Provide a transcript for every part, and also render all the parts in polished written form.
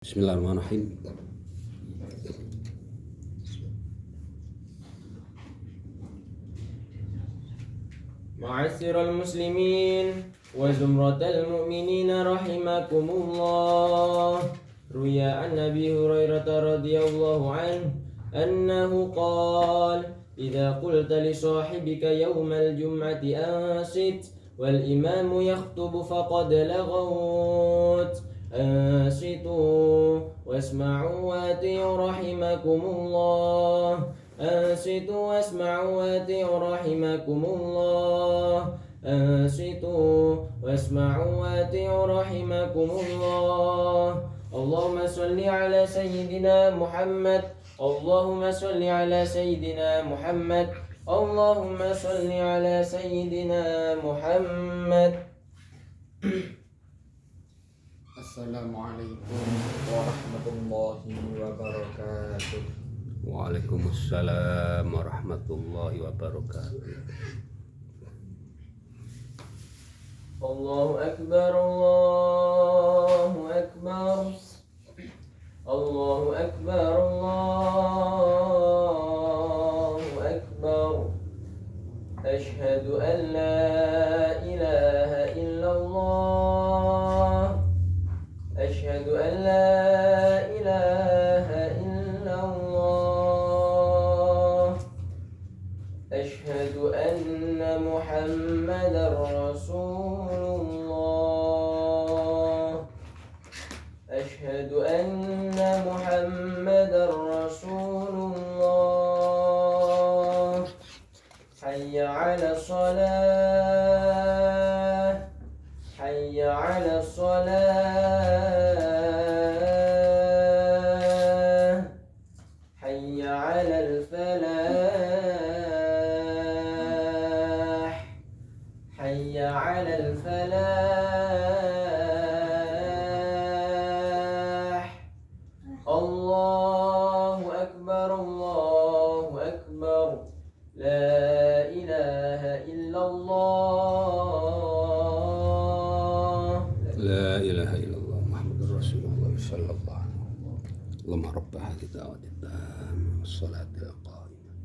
Bismillahirrahmanirrahim. معاشر المسلمين وزمرة المؤمنين رحمكم الله. روي عن أبي هريرة رضي الله عنه أنه قال: إذا قلت لصاحبك يوم الجمعة أنصت والإمام يخطب فقد لغوت. أنصتوا واسمعوا وأطيعوا رحمكم الله. أنصتوا واسمعوا وأطيعوا رحمكم الله. أنصتوا واسمعوا وأطيعوا رحمكم الله. اللهم صل على سيدنا محمد. اللهم صل على سيدنا محمد. اللهم صل على سيدنا محمد. Assalamualaikum warahmatullahi wabarakatuh. Waalaikumsalam warahmatullahi wabarakatuh. Allahu Akbar, Allahu Akbar, Allahu Akbar, Allahu Akbar. Ashhadu an la ilaha illallah. Ashhadu an la ilaha illallah. Ashhadu anna Muhammadar Rasulullah. Ashhadu anna Muhammadar Rasulullah. Hayya 'ala shalah. Hayya 'ala shalah. Hayya 'alal falah. Hayya 'alal falah. Allahu Akbar, Allahu Akbar. La ilaha illallah. La ilaha illallah Muhammadur Rasulullah sallallahu alaihi wasallam. Allahumma rabb hadhihi da'wati tammah was-salati al-qa'imah.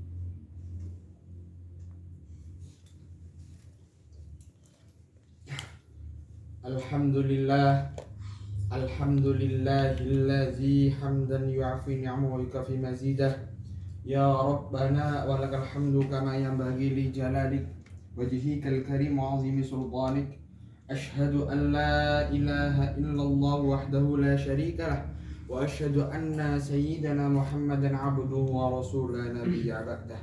Alhamdulillah, alhamdulillahillazi hamdan yu'afi ni'amahu wa yukafi mazidah. Ya Rabbana walakal hamdu kama yanbaghi li jalalik wajhikal karim wa 'azimi sultanik. Ashhadu an la ilaha illallah wahdahu la syarika lah wa ashhadu anna sayyidana Muhammadan 'abduhu wa rasuluhu la nabiyya ba'dah.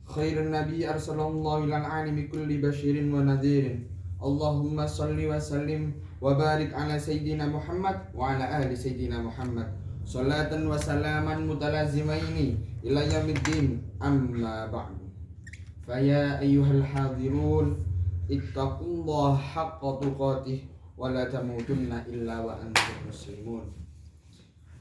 Khairun nabi arsalallahu ilal 'alami kulli basyirin wa nadhirin. Allahumma salli wa sallim wa barik ala sayyidina Muhammad wa ala ali sayyidina Muhammad. Salatan wa salaman mutalazimaini ila yaumiddin, amma ba'du. Faya ayyuhal hadirun, ittaqullaha haqqa tuqatih wa la tamutunna illa wa antum muslimun.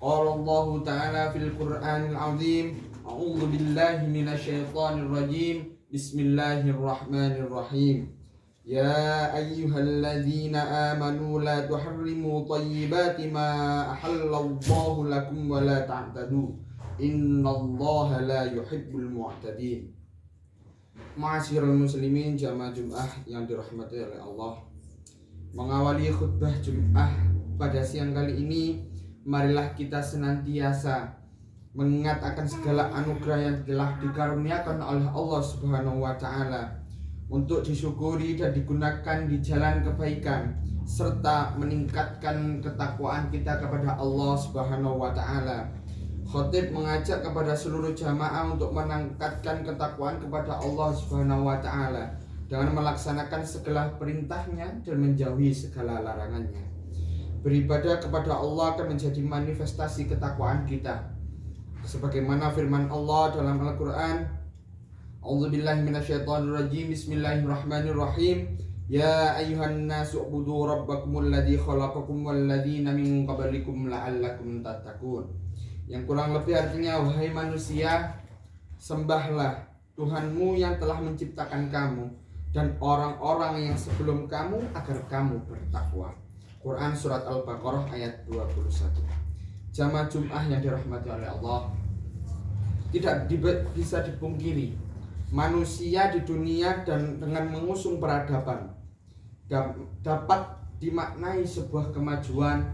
Qala Allah ta'ala fil Qur'anil 'azim, a'udzu billahi minasy syaithanir rajim. Bismillahirrahmanirrahim. Ya ayyuhalladzina amanu la tuharrimu thayyibati ma ahallallahu lakum wa la ta'tadu. Innallaha la yuhibbul mu'tadin. Ma'asyiral muslimin jamaah Jumat yang dirahmati oleh Allah. Mengawali khutbah Jumat pada siang kali ini, marilah kita senantiasa mengingat akan segala anugerah yang telah dikaruniakan oleh Allah Subhanahu wa taala untuk disyukuri dan digunakan di jalan kebaikan serta meningkatkan ketakwaan kita kepada Allah Subhanahu wa taala. Khatib mengajak kepada seluruh jamaah untuk meningkatkan ketakwaan kepada Allah Subhanahu wa taala dengan melaksanakan segala perintahnya dan menjauhi segala larangannya. Beribadah kepada Allah akan menjadi manifestasi ketakwaan kita. Sebagaimana firman Allah dalam Al-Qur'an, A'udzubillahi minasyaitonirrajim. Bismillahirrahmanirrahim. Ya ayyuhan nasu ubudu rabbakumul ladzi khalaqakum wal ladzina min qablikum la'allakum tattaqun. Yang kurang lebih artinya, wahai manusia, sembahlah Tuhanmu yang telah menciptakan kamu dan orang-orang yang sebelum kamu agar kamu bertakwa. Quran surat Al-Baqarah ayat 21. Jamaah Jum'ah yang dirahmati oleh Allah, tidak bisa dipungkiri manusia di dunia dan dengan mengusung peradaban dapat dimaknai sebuah kemajuan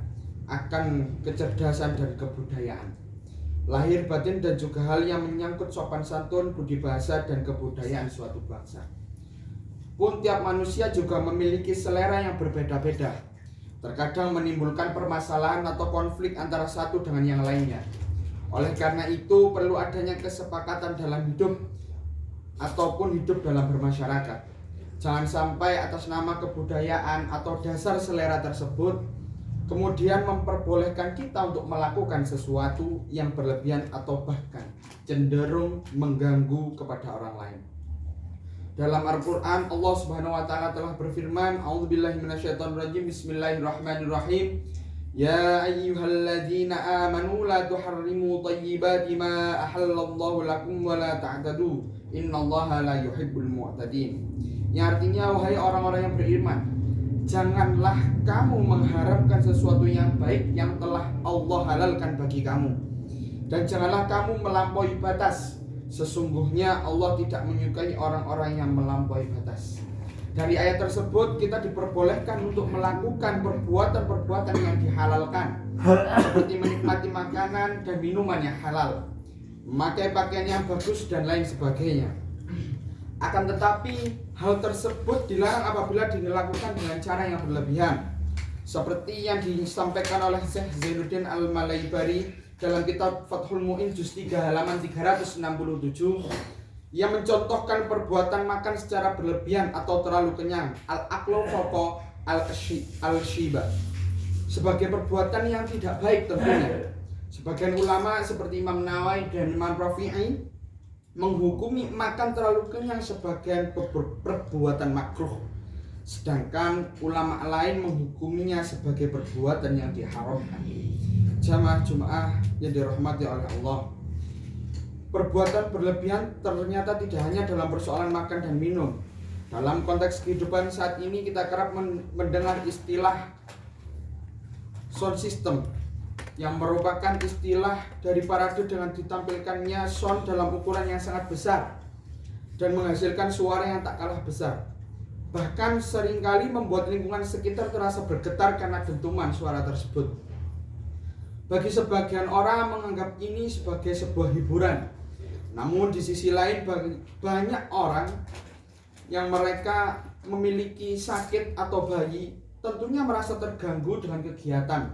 akan kecerdasan dan kebudayaan, lahir batin dan juga hal yang menyangkut sopan santun, budi bahasa dan kebudayaan suatu bangsa. Pun tiap manusia juga memiliki selera yang berbeda-beda, terkadang menimbulkan permasalahan atau konflik antara satu dengan yang lainnya. Oleh karena itu perlu adanya kesepakatan dalam hidup ataupun hidup dalam bermasyarakat. Jangan sampai atas nama kebudayaan atau dasar selera tersebut kemudian memperbolehkan kita untuk melakukan sesuatu yang berlebihan atau bahkan cenderung mengganggu kepada orang lain. Dalam Al-Quran Allah Subhanahu wa ta'ala telah berfirman, A'udzubillahi minasyaitonirrajim, Bismillahirrahmanirrahim. Ya ayyuhalladzina amanu la tuharrimu thayyibati ma ahallallahu lakum wa la ta'tadu innallaha la yuhibbul mu'tadin. Yang artinya, wahai orang-orang yang beriman, janganlah kamu mengharamkan sesuatu yang baik yang telah Allah halalkan bagi kamu, dan janganlah kamu melampaui batas. Sesungguhnya Allah tidak menyukai orang-orang yang melampaui batas. Dari ayat tersebut kita diperbolehkan untuk melakukan perbuatan-perbuatan yang dihalalkan, seperti menikmati makanan dan minuman yang halal, memakai pakaian yang bagus dan lain sebagainya. Akan tetapi hal tersebut dilarang apabila dilakukan dengan cara yang berlebihan, seperti yang disampaikan oleh Syekh Zainuddin Al-Malaybari dalam kitab Fathul Mu'in juz 3 halaman 367, yang mencontohkan perbuatan makan secara berlebihan atau terlalu kenyang, al-aklu fawqa al-shiba, sebagai perbuatan yang tidak baik tentunya. Sebagian ulama seperti Imam Nawawi dan Imam Rafi'i menghukumi makan terlalu kenyang sebagai perbuatan makruh, sedangkan ulama lain menghukuminya sebagai perbuatan yang diharamkan. Jamaah Jum'ah yang dirahmati oleh Allah, perbuatan berlebihan ternyata tidak hanya dalam persoalan makan dan minum. Dalam konteks kehidupan saat ini kita kerap mendengar istilah sound system, yang merupakan istilah dari parade dengan ditampilkannya sound dalam ukuran yang sangat besar dan menghasilkan suara yang tak kalah besar. Bahkan seringkali membuat lingkungan sekitar terasa bergetar karena dentuman suara tersebut. Bagi sebagian orang menganggap ini sebagai sebuah hiburan. Namun di sisi lain banyak orang yang mereka memiliki sakit atau bayi tentunya merasa terganggu dengan kegiatan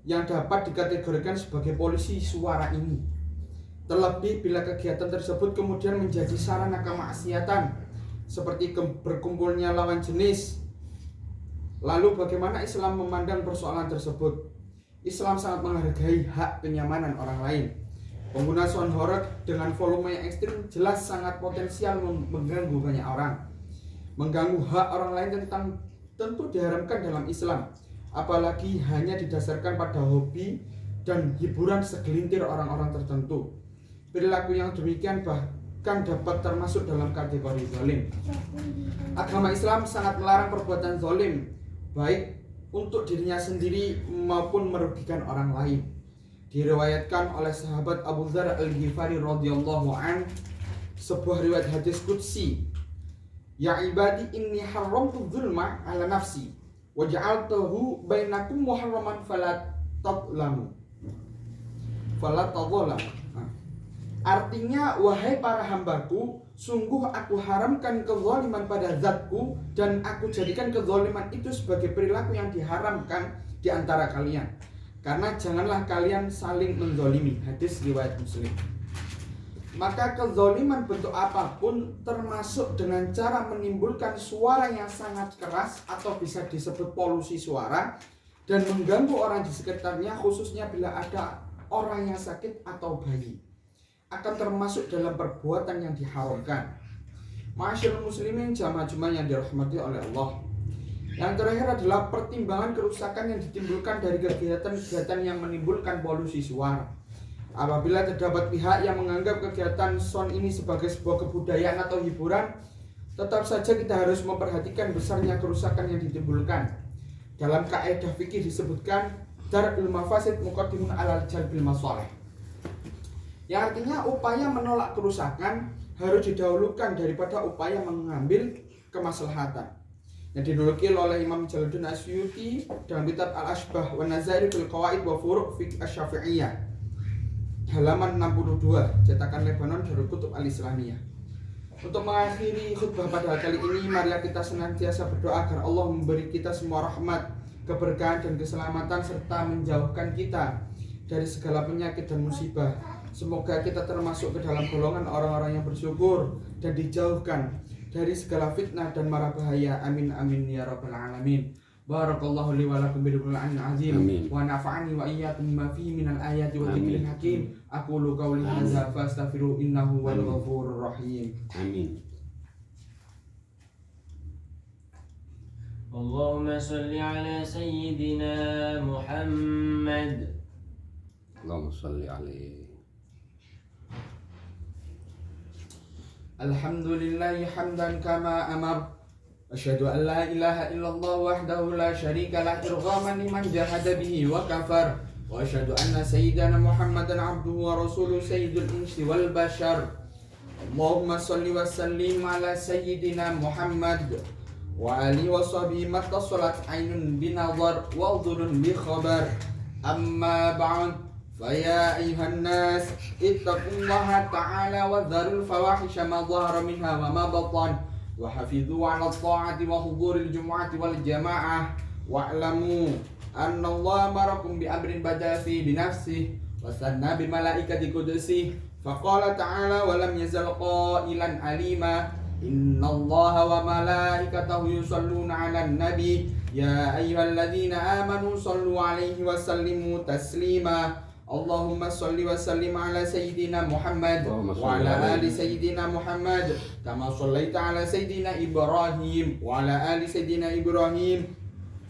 yang dapat dikategorikan sebagai polusi suara ini. Terlebih bila kegiatan tersebut kemudian menjadi sarana kemaksiatan seperti berkumpulnya lawan jenis. Lalu bagaimana Islam memandang persoalan tersebut? Islam sangat menghargai hak kenyamanan orang lain. Pengguna sound horeg dengan volume yang ekstrim jelas sangat potensial mengganggu banyak orang. Mengganggu hak orang lain tentu diharamkan dalam Islam, apalagi hanya didasarkan pada hobi dan hiburan segelintir orang-orang tertentu. Perilaku yang demikian bahkan dapat termasuk dalam kategori zalim. Agama Islam sangat melarang perbuatan zalim, baik untuk dirinya sendiri maupun merugikan orang lain. Diriwayatkan oleh sahabat Abu Dzar Al-Ghifari radhiyallahu an, sebuah riwayat hadis qudsi, ya ibadi inni haramtu dzulma ala nafsi wa ja'altuhu bainakum muharraman fala tadlamu. Artinya, wahai para hambaku, sungguh aku haramkan kezaliman pada zatku, dan aku jadikan kezaliman itu sebagai perilaku yang diharamkan di antara kalian. Karena janganlah kalian saling menzalimi. Hadis riwayat Muslim. Maka kezaliman bentuk apapun, termasuk dengan cara menimbulkan suara yang sangat keras atau bisa disebut polusi suara, dan mengganggu orang di sekitarnya, khususnya bila ada orang yang sakit atau bayi, akan termasuk dalam perbuatan yang diharamkan. Masyaallah muslimin, jamaah Jumat yang dirahmati oleh Allah. Yang terakhir adalah pertimbangan kerusakan yang ditimbulkan dari kegiatan-kegiatan yang menimbulkan polusi suara. Apabila terdapat pihak yang menganggap kegiatan sound ini sebagai sebuah kebudayaan atau hiburan, tetap saja kita harus memperhatikan besarnya kerusakan yang ditimbulkan. Dalam kaidah fikih disebutkan dar'ul mafasid muqaddimun 'alal jalbil masalih. Yang artinya upaya menolak kerusakan harus didahulukan daripada upaya mengambil kemaslahatan. Yang dinukil oleh Imam Jalaluddin Asyuti dalam kitab Al-Ashbah wa Nazair fil Qawaid wa Furu' Fiqh Asy-Syafi'iyah halaman 62 cetakan Lebanon Darul Kutub Al-Islamiyah. Untuk mengakhiri khutbah pada kali ini, marilah kita senantiasa berdoa agar Allah memberi kita semua rahmat, keberkahan dan keselamatan serta menjauhkan kita dari segala penyakit dan musibah. Semoga kita termasuk ke dalam golongan orang-orang yang bersyukur dan dijauhkan dari segala fitnah dan mara bahaya. Amin amin ya rabbal alamin. Barakallahu li wa lakum bil Qur'anil azim wa nafa'ani wa iyyakum bima fihi minal ayati wa dzikril hakim. Aqulu qawli hadza fastaghfiru innahu wal ghafurur rahim. Amin. Allahumma salli ala sayyidina Muhammad. Allahumma salli alaihi. Alhamdulillahi hamdan kama amar. Asyhadu an la ilaha illallah wahdahu la syarika lah irghaman liman jahada bihi wa kafar. Wa asyhadu anna sayyidana Muhammadan abduhu wa rasuluhu sayyidul insi wal bashar. Allahumma salli wa sallim ala sayyidina Muhammad wa alihi wa sahbihi mattasalat ainun binadhar wa udhurun bi khabar. Amma ba'd. فيا أيها الناس اتقوا الله تعالى وذروا الفواحش ما ظهر منها وما بطن وحفظوا على الطاعة وحضور الجمعة والجماعة واعلموا أن الله أمركم بأمر بدأ فيه بنفسه وثنى بملائكة قدسه فقال تعالى ولم يزل قائلا عليما إن الله وملائكته يصلون على النبي يا أيها الذين آمنوا صلوا عليه وسلموا تسليما اللهم صل وسلم على سيدنا محمد وعلى آل سيدنا محمد كما صليت على سيدنا إبراهيم وعلى آل سيدنا إبراهيم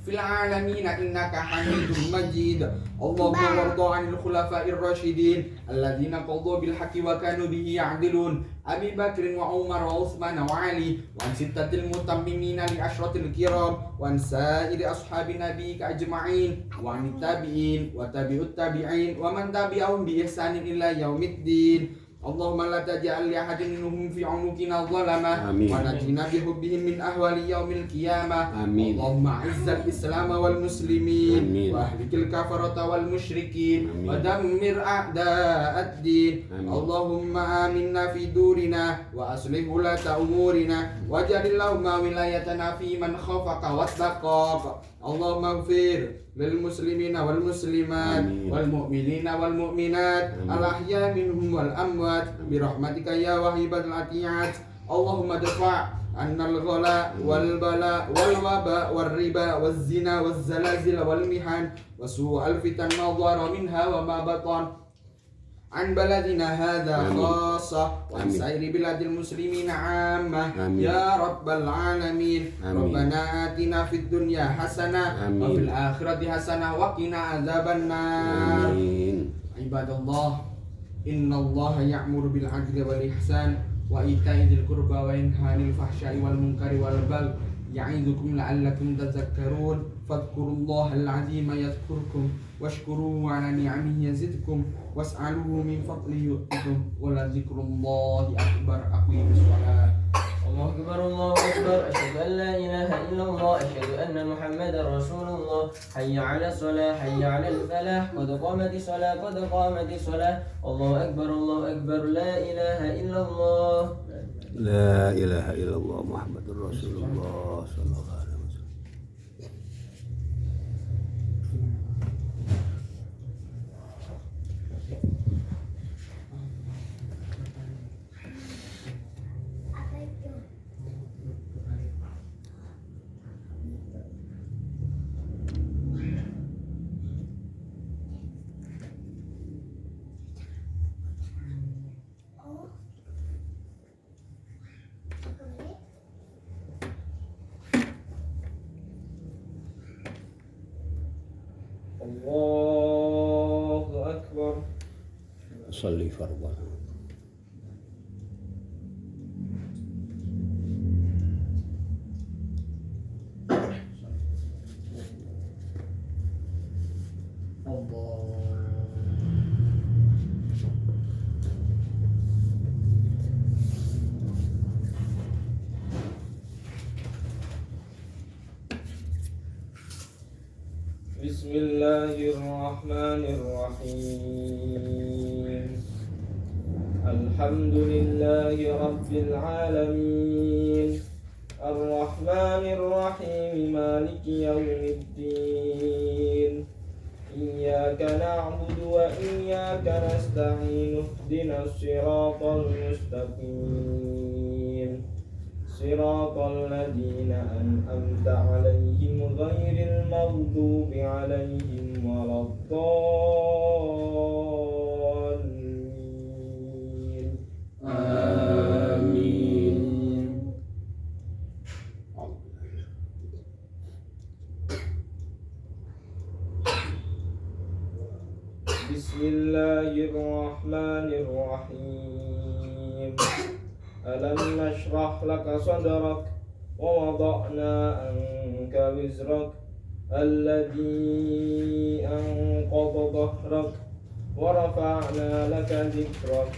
في العالمين إنك حميد مجيد اللهم وارض عن الخلفاء الراشدين الذين قضوا بالحق وكانوا به يعدلون أبي بكر وعمر وعثمان وعلي وعن ستة المتممين لعشرة الكرام وعن سائر أصحاب نبيك أجمعين وعن التابعين وتابع التابعين ومن تبعهم بإحسان إلى يوم الدين اللهم لا تجعل لأحد منهم في عنقنا ظلمة ونجنا بحبهم من أهوال يوم القيامة اللهم أعز الإسلام والمسلمين وأهلك الكفرة والمشركين ودمر أعداء الدين اللهم آمنا في دورنا وأصلح ولاة أمورنا واجعل اللهم ولايتنا في من خافك واتقاك اللهم اغفر للمسلمين والمسلمات والمؤمنين والمؤمنات الأحياء منهم والأموات برحمتك يا وهيب العطيات اللهم ادفع عنا الغلاء والبلاء والوباء والربا والزنا والزلازل والمحن وسوء الفتن ما ظهر منها وما بطن عن بلدنا هذا خاصة وعن سائر بلاد المسلمين عامة يا رب العالمين ربنا آتنا في الدنيا حسنة وفي الآخرة حسنة وقنا عذاب النار عباد الله إن الله يأمر بالعدل والإحسان وإيتاء ذي القربى وينهى عن الفحشاء والمنكر والبغي يعظكم لعلكم تذكرون فاذكروا الله العظيم يذكركم واشكروه على نعمه يزدكم واسألوه من فضله يؤتكم ولذكر الله أكبر أقيموا الصلاة الله أكبر الله أكبر أشهد أن لا إله إلا الله أشهد أن محمدا رسول الله حي على الصلاة حي على الفلاح قد قامت الصلاة قد قامت الصلاة الله أكبر لا إله إلا الله لا إله إلا الله محمد رسول الله صلى الله عليه وسلم. الله أكبر صلي فرضا. Bismillahirrahmanirrahim. Alhamdulillahi rabbil alamin. Ar-Rahmanir-Rahim. Maliki yaumiddin. Iyyaka na'budu wa iyyaka nasta'in. Ihdinas siratal mustaqim. Siratal ladzina an'amta 'alaihim ghairil maghdubi 'alaihim waladdallin. Amin. Bismillahirrahmanirrahim. Alam nashrah laka sadrak wa wada'na anka wizrak alladhi anqadha dhahrak wa rafa'na laka dhikrak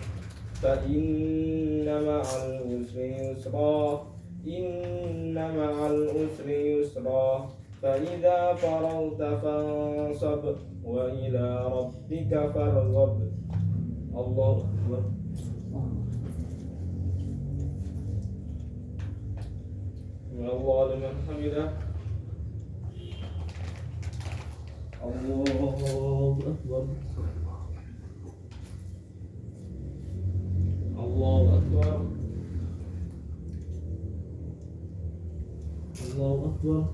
fa inna ma'al usri yusra inna ma'al usri yusra fa idza faragta fansab wa ila rabbika farghab. Allahu akbar. Allah liman hamidah. Allahu akbar. Allahu akbar. Allahu akbar.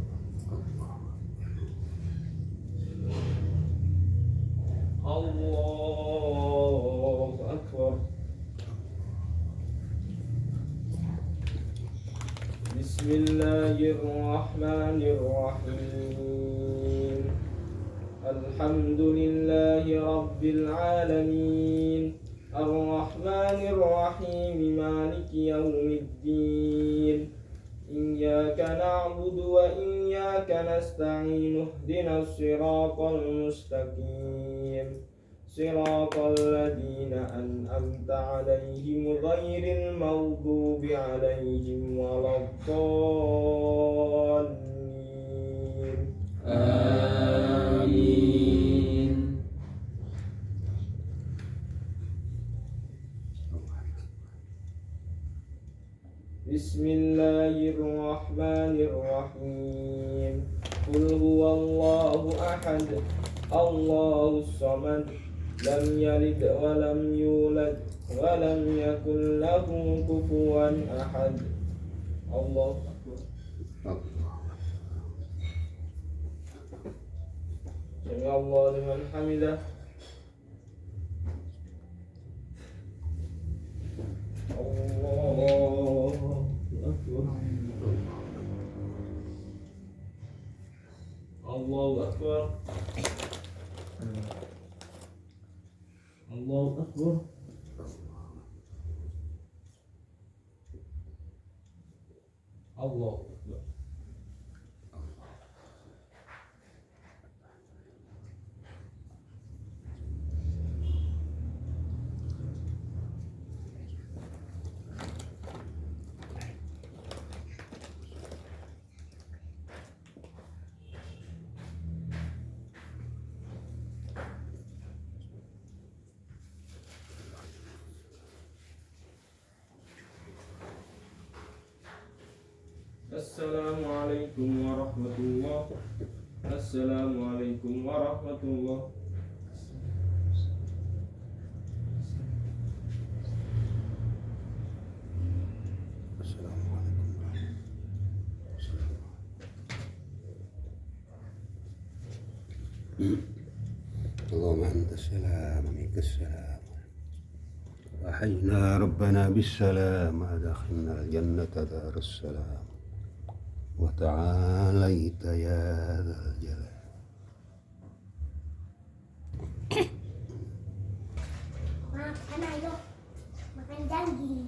Allahu akbar. Bismillahirrahmanirrahim. Alhamdulillahi rabbil alamin. Ar-Rahmanir-Rahim. Maliki yaumiddin. Iyyaka na'budu wa iyyaka nasta'in. Ihdinas siratal mustaqim. Siratal ladzina an'amta 'alaihim ghairil maghdubi 'alaihim waladdallin. Amin. Bismillahirrahmanirrahim. Qul huwallahu ahad. Allahus samad. Lam yalid wa lam yulad wa lam yakul lahu kufuwan ahad. Allahu akbar. Sami Allahu liman hamidah. Allahu akbar. Allahu akbar. Allahu akbar. Allahu akbar. Assalamualaikum warahmatullahi. Assalamualaikum warahmatullahi. اللهم أنت السلام ومنك السلام. وحينا ربنا بالسلام وأدخلنا الجنة دار السلام. وتعاليت يا ذا الجلال. Makan ayo, makan tanggi.